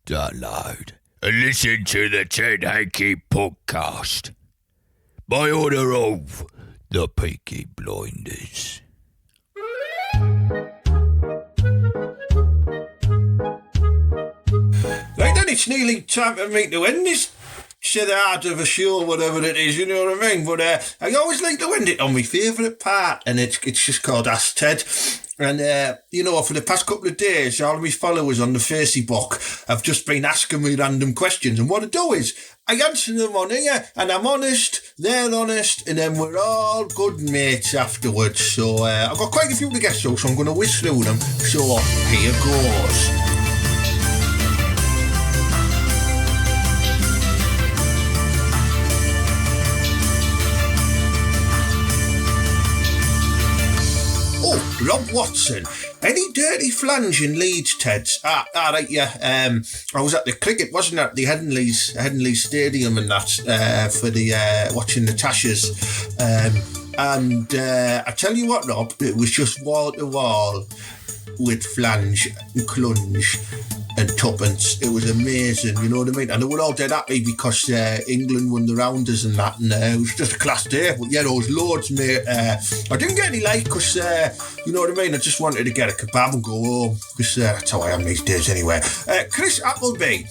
Download and listen to the Ted Hanky podcast by order of the Peaky Blinders. Right then, it's nearly time for me to end this art of a show, whatever it is, you know what I mean? But I always like to end it on my favourite part, and it's just called Ask Ted. And, for the past couple of days, all of my followers on the Facebook have just been asking me random questions. And what I do is I answer them on here, and I'm honest, they're honest, and then we're all good mates afterwards. So I've got quite a few to get through, so I'm going to whiz through them. So here goes. Rob Watson. Any dirty flange in Leeds, Teds? Right, yeah. I was at the cricket, wasn't it? At the Headingley Stadium and that, for the watching the Tashers. And I tell you what, Rob, it was just wall to wall with flange and clunge and tuppence. It was amazing, you know what I mean? And they were all dead happy because England won the rounders and that, and it was just a class day. But yeah, there was loads, mate. I didn't get any light because, you know what I mean? I just wanted to get a kebab and go home because that's how I am these days anyway. Chris Appleby,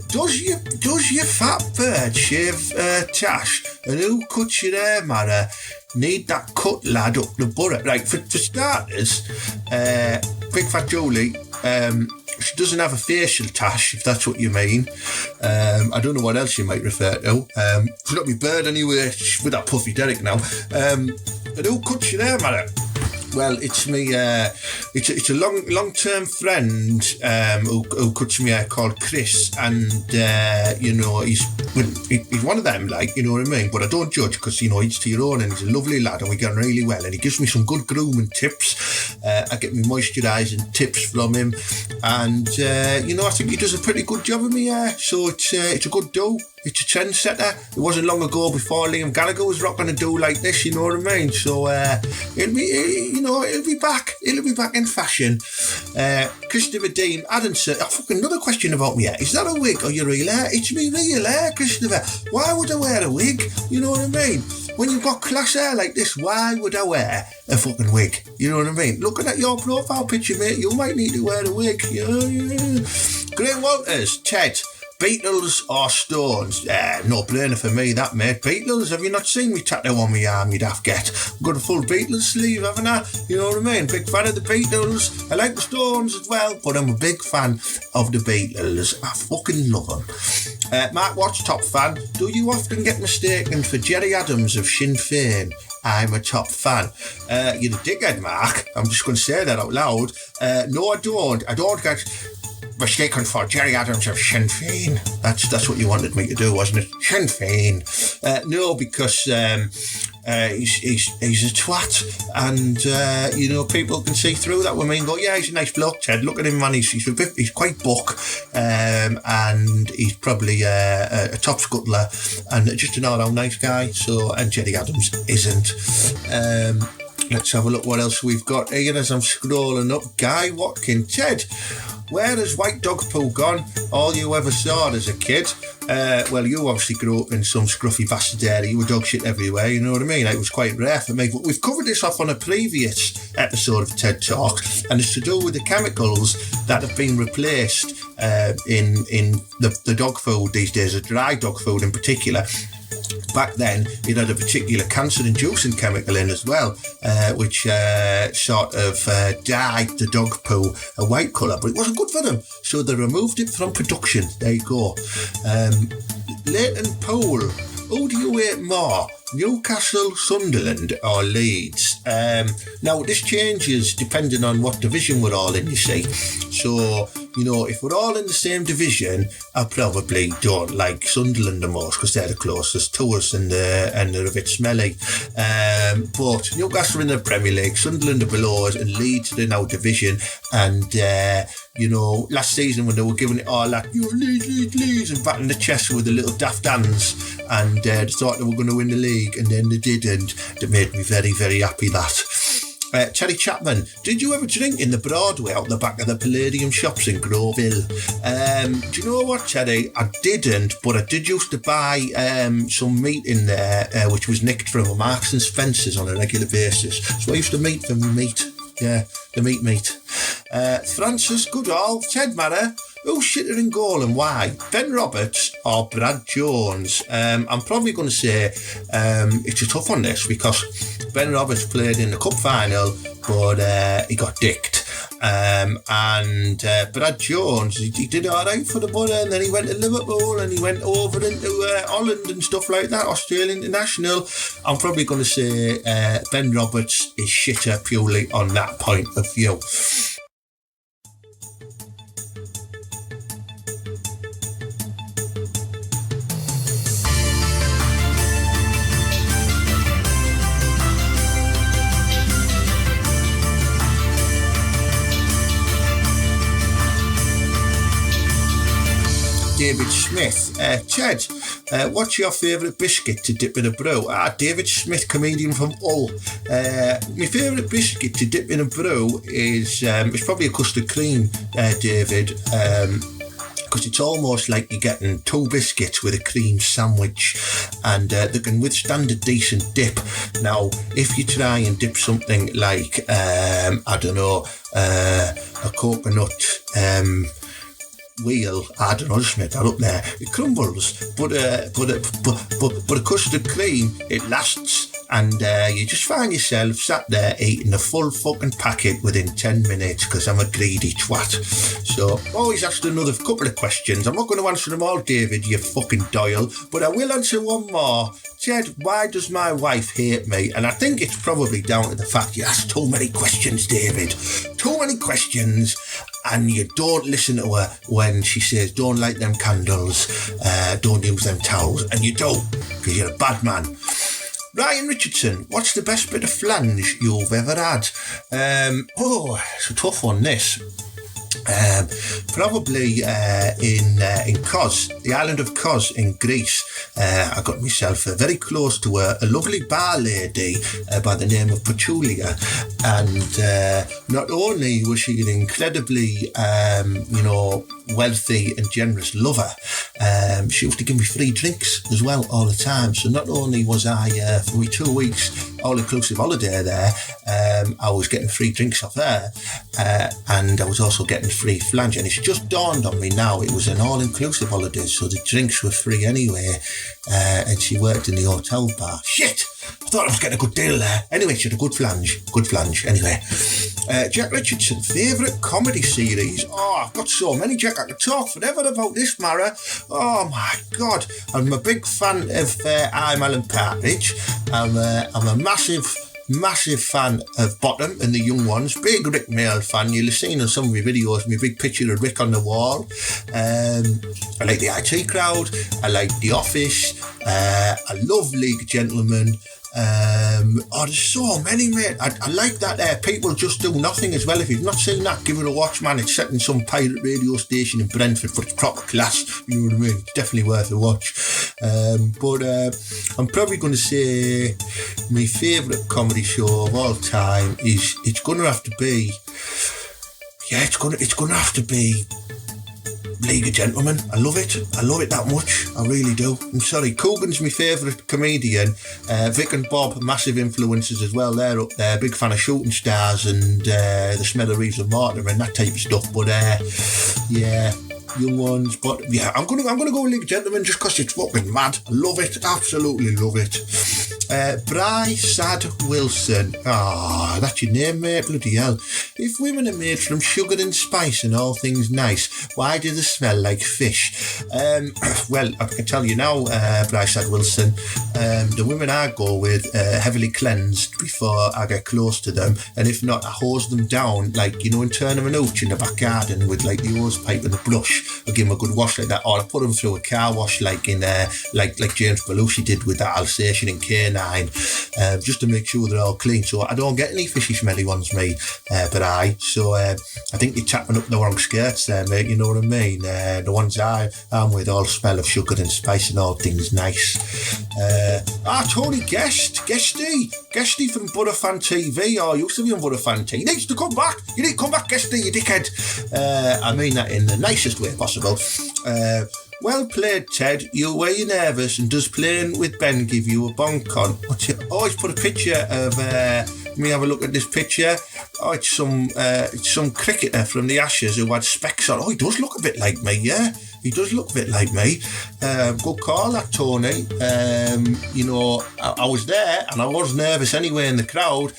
does your fat bird shave tash? And who cuts your hair, Mara? Need that cut lad up the borough. Right, for starters, Big Fat Julie, she doesn't have a facial tash, if that's what you mean. I don't know what else you might refer to. She's not my bird anyway, she's with that puffy Derek now. And who cuts your hair, Mara? Well, it's me. It's a long-term friend who cuts me hair called Chris, and he's one of them, like, you know what I mean. But I don't judge because each to your own, and he's a lovely lad, and we get on really well. And he gives me some good grooming tips. I get me moisturising tips from him, and I think he does a pretty good job of me hair. So it's a good do. It's a trendsetter. It wasn't long ago before Liam Gallagher was rocking a do like this, you know what I mean? So it'll be back. It'll be back in fashion. Christopher Dean Adamson. Another question about me hair. Is that a wig or your real hair? It's me real hair, Christopher. Why would I wear a wig? You know what I mean? When you've got class hair like this, why would I wear a fucking wig? You know what I mean? Looking at your profile picture, mate, you might need to wear a wig. Yeah. Graham Walters, Ted. Beatles or Stones? No brainer for me, that, mate. Beatles, have you not seen me tattoo on my arm, you daft get? I've got a full Beatles sleeve, haven't I? You know what I mean? Big fan of the Beatles. I like the Stones as well, but I'm a big fan of the Beatles. I fucking love them. Mark Watts, top fan. Do you often get mistaken for Jerry Adams of Sinn Féin? I'm a top fan. You're a dickhead, Mark. I'm just going to say that out loud. No, I don't. I don't get mistaken for Jerry Adams of Sinn Féin. That's what you wanted me to do, wasn't it? Sinn Féin. No, because he's a twat, and people can see through that. Women go, yeah, he's a nice bloke, Ted. Look at him, man. He's quite buck, and he's probably a top scuttler and just an all-round nice guy. So, and Jerry Adams isn't. Let's have a look what else we've got here as I'm scrolling up. Guy Watkins, Ted. Where has white dog poo gone? All you ever saw as a kid? Well, you obviously grew up in some scruffy bastard area. You were dog shit everywhere, you know what I mean? It was quite rare for me. But we've covered this off on a previous episode of TED Talk, and it's to do with the chemicals that have been replaced in the dog food these days, the dry dog food in particular. Back then, it had a particular cancer-inducing chemical in as well, which sort of dyed the dog poo a white colour, but it wasn't good for them, so they removed it from production. There you go. Leighton Poole, who do you hate more, Newcastle, Sunderland or Leeds. Now, this changes depending on what division we're all in, you see. So, you know, if we're all in the same division, I probably don't like Sunderland the most because they're the closest to us and they're a bit smelly. But Newcastle are in the Premier League, Sunderland are below us, and Leeds are in our division. And, you know, last season when they were giving it all that, you know, Leeds, and batting the chest with the little daft hands, and they thought they were going to win the league, and then they didn't. That made me very, very happy, that. Terry Chapman, did you ever drink in the Broadway out the back of the Palladium shops in Groveville? Do you know what, Terry? I didn't, but I did used to buy some meat in there, which was nicked from a Marks and Spencer's on a regular basis. So I used to meat for meat. Yeah, the meat. Francis Goodall, Ted Marra, who's shitter in goal and why? Ben Roberts or Brad Jones? I'm probably going to say it's a tough one, this, because Ben Roberts played in the cup final, but he got dicked. And Brad Jones, he did all right for the Boro, and then he went to Liverpool and he went over into Holland and stuff like that, Australian international. I'm probably going to say Ben Roberts is shitter purely on that point of view. David Smith. Ted, what's your favourite biscuit to dip in a brew? David Smith, comedian from Hull. My favourite biscuit to dip in a brew is it's probably a custard cream, David, because it's almost like you're getting two biscuits with a cream sandwich, and they can withstand a decent dip. Now, if you try and dip something like, I don't know, a coconut wheel, I don't know, just make that up there, it crumbles, but a custard cream, it lasts, and you just find yourself sat there eating the full fucking packet within 10 minutes, because I'm a greedy twat. So always asked another couple of questions. I'm not going to answer them all, David, you fucking Doyle, but I will answer one more. Ted, why does my wife hate me? And I think it's probably down to the fact you ask too many questions, David. Too many questions, and you don't listen to her when she says don't light them candles, don't use them towels, and you do, because you're a bad man. Ryan Richardson, what's the best bit of flange you've ever had? It's a tough one, this. Probably in Kos, the island of Kos in Greece. I got myself very close to a lovely bar lady by the name of Petulia, and not only was she an incredibly wealthy and generous lover, she used to give me free drinks as well all the time. So not only was I for my 2 weeks all-inclusive holiday there, I was getting free drinks off her, and I was also getting free flange. And it's just dawned on me now, it was an all-inclusive holiday, so the drinks were free anyway, and she worked in the hotel bar. Shit! I thought I was getting a good deal there. Anyway, she had a good flange. Anyway, Jack Richardson, favourite comedy series? Oh, I've got so many, Jack. I could talk forever about this, Mara. Oh my God, I'm a big fan of I'm Alan Partridge. I'm a massive fan of Bottom and the Young Ones. Big Rick Mail fan. You'll have seen on some of my videos my big picture of Rick on the wall. I like the IT Crowd. I like The Office. I love League of Gentlemen. There's so many, mate. I like that People Just Do Nothing as well. If you've not seen that, give it a watch, man. It's set in some pirate radio station in Brentford, but it's proper class, you know what I mean? It's definitely worth a watch. But I'm probably going to say my favourite comedy show of all time is, it's going to have to be League of Gentlemen. I love it that much. I really do. I'm sorry, Coogan's my favourite comedian. Vic and Bob, massive influences as well. They're up there. Big fan of Shooting Stars and the Smelleries of Mortimer and that type of stuff. But yeah, Young Ones. But yeah, I'm gonna go League of Gentlemen just because it's fucking mad. I love it. Absolutely love it. Bry Sad Wilson. Ah, that's your name, mate. Bloody hell. If women are made from sugar and spice and all things nice, why do they smell like fish? Well, I can tell you now, Bry Sad Wilson, the women I go with heavily cleansed before I get close to them, and if not, I hose them down, like, you know, and turn them an ouch in the back garden with like the hose pipe and the brush. I give them a good wash like that, or I put them through a car wash like in like James Belushi did with that Alsatian in K9, just to make sure they're all clean, so I don't get any fishy smelly ones, me. But I think you're tapping up the wrong skirts there, mate, you know what I mean? The ones I'm with all smell of sugar and spice and all things nice. Tony Guesty from Boro Fan TV, or used to be on Boro Fan TV. He needs to come back. You need to come back, Guesty, you dickhead. I mean that in the nicest way possible. Well played, Ted. Were you nervous, and does playing with Ben give you a bonk on? He's put a picture of, let me have a look at this picture. Oh, it's some cricketer from the Ashes who had specs on. Oh, he does look a bit like me, yeah. He does look a bit like me. Good call, that, Tony. You know, I was there and I was nervous anyway in the crowd.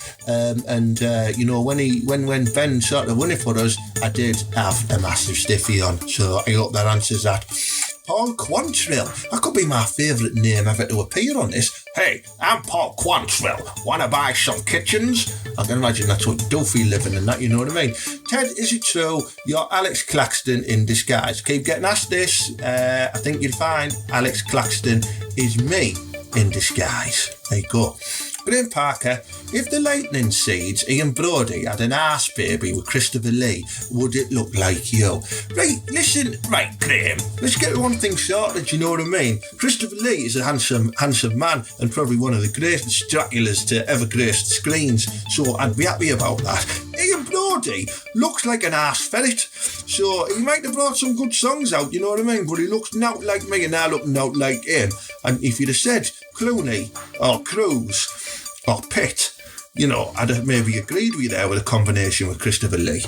You know, when Ben started winning for us, I did have a massive stiffy on. So I hope that answers that. Paul Quantrill. That could be my favourite name ever to appear on this. Hey, I'm Paul Quantrill. Want to buy some kitchens? I can imagine that's what you do for your living and that, you know what I mean? Ted, is it true you're Alex Claxton in disguise? Keep getting asked this. I think you'll find Alex Claxton is me in disguise. There you go. Graham Parker, if the Lightning Seeds, Ian Brody, had an arse baby with Christopher Lee, would it look like you? Right, listen, right, Graham, let's get one thing sorted, you know what I mean? Christopher Lee is a handsome man and probably one of the greatest Draculas to ever grace the screens, so I'd be happy about that. Ian Brody looks like an arse ferret, so he might have brought some good songs out, you know what I mean? But he looks not like me and I look not like him. And if you'd have said Clooney or Cruz or Pitt, you know, I'd have maybe agreed with you there with a combination with Christopher Lee.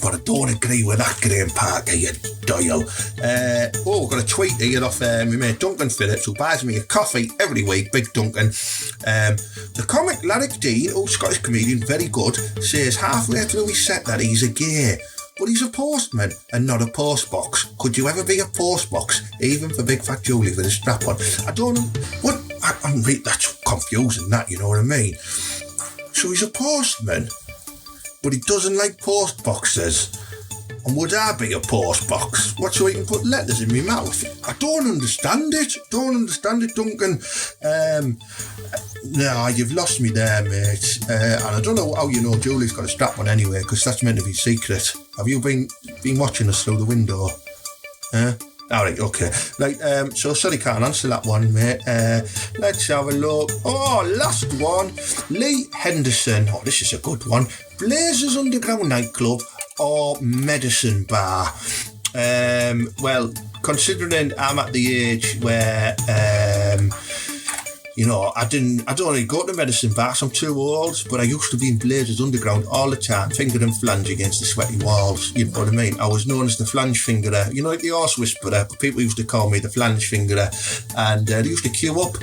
But I don't agree with that, Graham Parker, you doyle. I've got a tweet here off my mate Duncan Phillips, who buys me a coffee every week, big Duncan. The comic Larrick Dean, Scottish comedian, very good, says halfway through his set that he's a gay. But he's a postman and not a postbox. Could you ever be a postbox, even for Big Fat Julie with a strap on? I don't know. What? That's confusing, that, you know what I mean? So he's a postman, but he doesn't like post boxes. And would I be a post box? What, so he can put letters in my mouth? I don't understand it. Duncan. No, you've lost me there, mate. And I don't know how you know Julie's got a strap on anyway, because that's meant to be secret. Have you been watching us through the window? Alright, okay. Right, so sorry, can't answer that one, mate. Let's have a look. Oh, last one. Lee Henderson. Oh, this is a good one. Blazers Underground Nightclub or Medicine Bar? Well, considering I'm at the age where you know, I don't really go to Medicine Bar, so I'm too old, but I used to be in Blazers Underground all the time, finger and flange against the sweaty walls, you know what I mean? I was known as the flange fingerer, you know, like the horse whisperer, but people used to call me the flange fingerer, and they used to queue up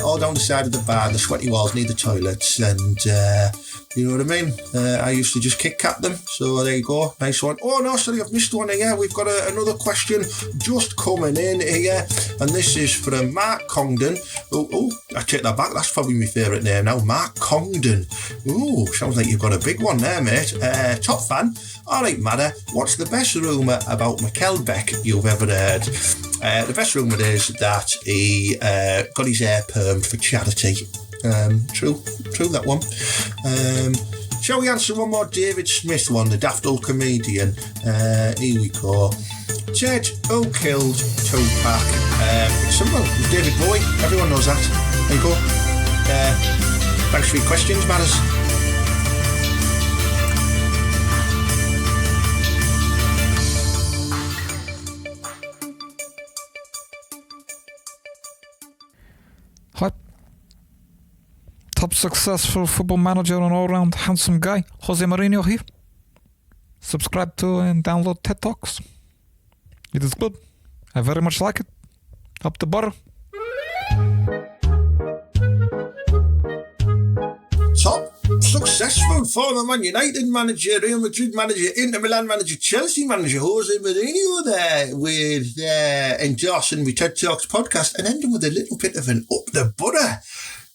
all down the side of the bar, the sweaty walls near the toilets, and you know what I mean? I used to just kick at them, so there you go, nice one. Oh no, sorry, I've missed one here. We've got another question just coming in here, and this is from Mark Congdon. Oh, I take that back, that's probably my favourite name now, Mark Congdon. Ooh, sounds like you've got a big one there, mate. Top fan. Alright, Madder, what's the best rumour about McKelbeck you've ever heard? The best rumour is that he got his hair permed for charity. True that one. Shall we answer one more David Smith one, the daft old comedian? Here we go. Ted, who killed Tupac? It's simple, it's David Bowie, everyone knows that. There you go. Thanks for your questions, Matters. Hi. Top successful football manager and all-round handsome guy, Jose Mourinho here. Subscribe to and download TED Talks. It is good. I very much like it. Up the butter. successful former Man United manager, Real Madrid manager, Inter Milan manager, Chelsea manager, Jose Mourinho there with endorsing my TED Talks podcast and ending with a little bit of an up the butter.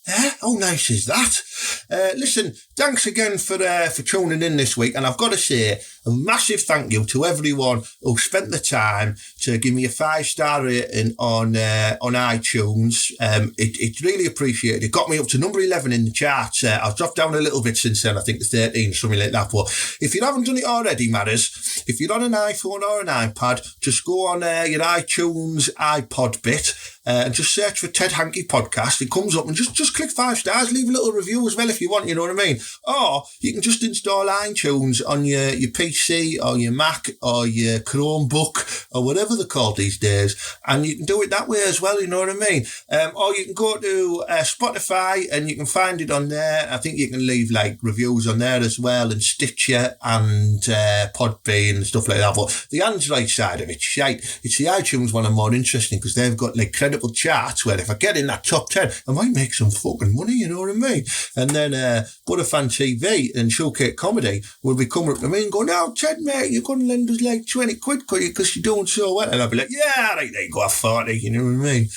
How nice is that? Listen, thanks again for tuning in this week, and I've got to say a massive thank you to everyone who spent the time to give me a 5-star rating on iTunes. It's really appreciated. It got me up to number 11 in the charts. I've dropped down a little bit since then, I think to 13, something like that. But if you haven't done it already, Matters, if you're on an iPhone or an iPad, just go on your iTunes iPod bit and just search for Ted Hanky Podcast. It comes up and just click 5 stars, leave a little review as well if you want, you know what I mean? Or you can just install iTunes on your PC or your Mac or your Chromebook or whatever they're called these days, and you can do it that way as well, you know what I mean? Or you can go to Spotify and you can find it on there. I think you can leave like reviews on there as well, and Stitcher and Podbean and stuff like that. But the Android side of it's shite. It's the iTunes one I'm more interesting because they've got like credible charts where if I get in that top 10, I might make some fucking money, you know what I mean? And then Boro Fan TV and Showcase Comedy will be coming up to me and go, "Now, Ted, mate, you're going to lend us like 20 quid because you're doing so well." And I'll be like, "Yeah, right, there you go, 40, you know what I mean?"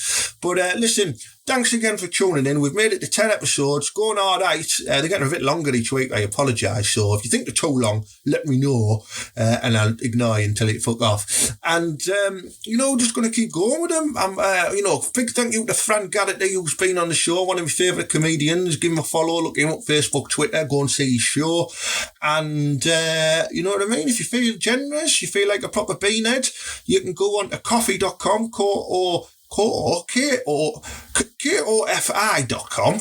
But listen, thanks again for tuning in. We've made it to 10 episodes, going all right. They're getting a bit longer each week, I apologise. So if you think they're too long, let me know and I'll ignore you until it fuck off. And, just going to keep going with them. Big thank you to Fran, Garrity, who's been on the show, one of my favourite comedians. Give him a follow, look him up Facebook, Twitter, go and see his show. And, you know what I mean? If you feel generous, you feel like a proper beanhead, you can go on to coffee.com, kofi.com,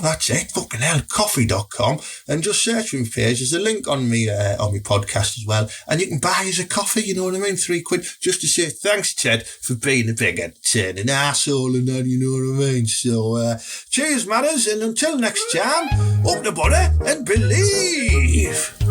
that's it, fucking hell, coffee.com, and just search for my page. There's a link on me on my podcast as well, and you can buy us a coffee, you know what I mean, 3 quid, just to say thanks, Ted, for being a big entertaining arsehole and that, you know what I mean. So cheers, Matters, and until next time, up the butter and believe.